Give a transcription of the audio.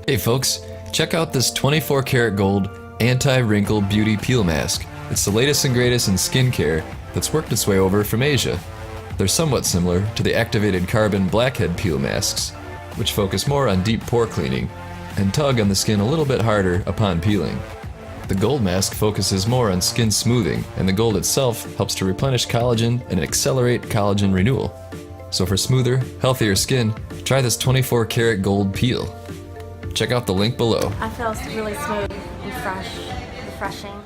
Hey folks, check out this 24 karat gold anti-wrinkle beauty peel mask. It's the latest and greatest in skincare that's worked its way over from Asia. They're somewhat similar to the activated carbon blackhead peel masks, which focus more on deep pore cleaning and tug on the skin a little bit harder upon peeling. The gold mask focuses more on skin smoothing, and the gold itself helps to replenish collagen and accelerate collagen renewal. So for smoother, healthier skin, try this 24 karat gold peel. Check out the link below. I feel really smooth and fresh, refreshing.